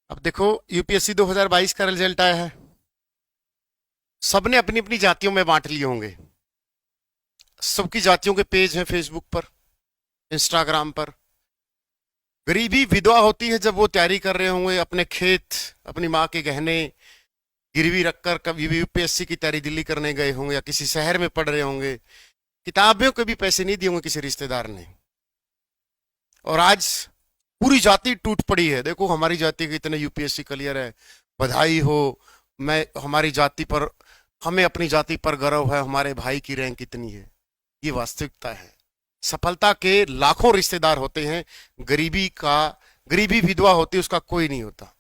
अब देखो, यूपीएससी 2022 का रिजल्ट आया है। सबने अपनी अपनी जातियों में बांट लिए होंगे। सबकी जातियों के पेज हैं फेसबुक पर, इंस्टाग्राम पर। गरीबी विधवा होती है जब वो तैयारी कर रहे होंगे, अपने खेत, अपनी माँ के गहने गिरवी रखकर कभी भी यूपीएससी की तैयारी दिल्ली करने गए होंगे या किसी शहर में पढ़ रहे होंगे। किताबों के भी पैसे नहीं दिए होंगे किसी रिश्तेदार ने। और आज पूरी जाति टूट पड़ी है। देखो, हमारी जाति के इतने यूपीएससी क्लियर है, बधाई हो। मैं हमारी जाति पर, हमें अपनी जाति पर गर्व है, हमारे भाई की रैंक कितनी है। ये वास्तविकता है। सफलता के लाखों रिश्तेदार होते हैं, गरीबी विधवा होती है उसका कोई नहीं होता।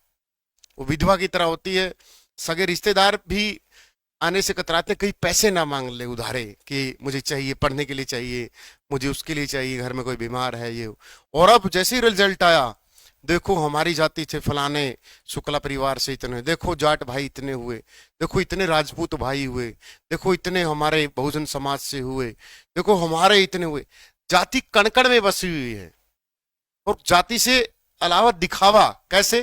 वो विधवा की तरह होती है। सगे रिश्तेदार भी आने से कतराते, कहीं पैसे ना मांग ले उधारे कि मुझे चाहिए, पढ़ने के लिए चाहिए, मुझे उसके लिए चाहिए, घर में कोई बीमार है ये। और अब जैसे ही रिजल्ट आया, देखो हमारी जाति से फलाने शुक्ला परिवार से इतने, देखो जाट भाई इतने हुए, देखो इतने राजपूत भाई हुए, देखो इतने हमारे बहुजन समाज से हुए, देखो हमारे इतने हुए। जाति कणकण में बसी हुई है। और जाति से अलावा दिखावा कैसे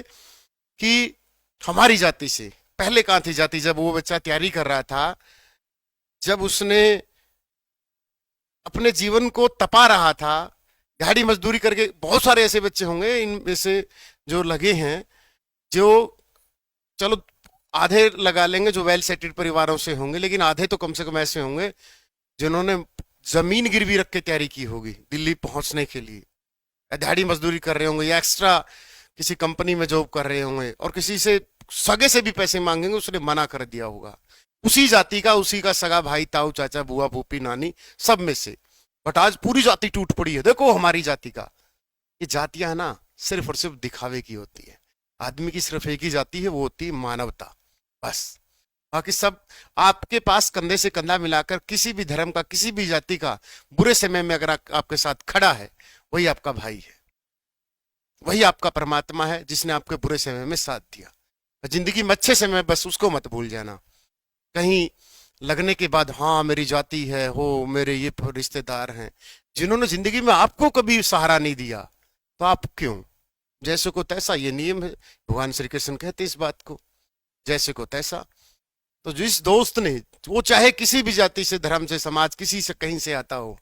कि हमारी जाति से पहले कहां थी जाति। जब वो बच्चा तैयारी कर रहा था, जब उसने अपने जीवन को तपा रहा था, दिहाड़ी मजदूरी करके, बहुत सारे ऐसे बच्चे होंगे इनमें से जो लगे हैं, जो, चलो आधे लगा लेंगे जो वेल सेटेड परिवारों से होंगे, लेकिन आधे तो कम से कम ऐसे होंगे जिन्होंने जमीन गिरवी रख के तैयारी की होगी दिल्ली पहुंचने के लिए। दिहाड़ी मजदूरी कर रहे होंगे या एक्स्ट्रा किसी कंपनी में जॉब कर रहे होंगे, और किसी से सगे से भी पैसे मांगेंगे, उसने मना कर दिया होगा। उसी जाति का, उसी का सगा भाई, ताऊ चाचा बुआ फूफी नानी, सब में से। बट आज पूरी जाति टूट पड़ी है। देखो हमारी जाति का। ये जातियां है ना, सिर्फ और सिर्फ दिखावे की होती है। आदमी की सिर्फ एक ही जाति है, वो होती है मानवता, बस। बाकी सब आपके पास कंधे से कंधा मिलाकर किसी भी धर्म का, किसी भी जाति का बुरे समय में अगर आपके साथ खड़ा है, वही आपका भाई है, वही आपका परमात्मा है जिसने आपके बुरे समय में साथ दिया। जिंदगी में अच्छे समय, बस उसको मत भूल जाना। कहीं लगने के बाद, हाँ मेरी जाति है, हो मेरे ये रिश्तेदार हैं, जिन्होंने जिंदगी में आपको कभी सहारा नहीं दिया, तो आप क्यों? जैसे को तैसा, ये नियम है। भगवान श्री कृष्ण कहते इस बात को, जैसे को तैसा। तो जिस दोस्त ने, वो चाहे किसी भी जाति से, धर्म से, समाज, किसी से, कहीं से आता हो,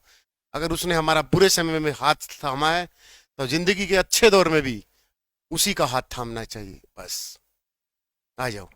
अगर उसने हमारा बुरे समय में हाथ थामा है, तो जिंदगी के अच्छे दौर में भी उसी का हाथ थामना चाहिए। बस आ जाओ।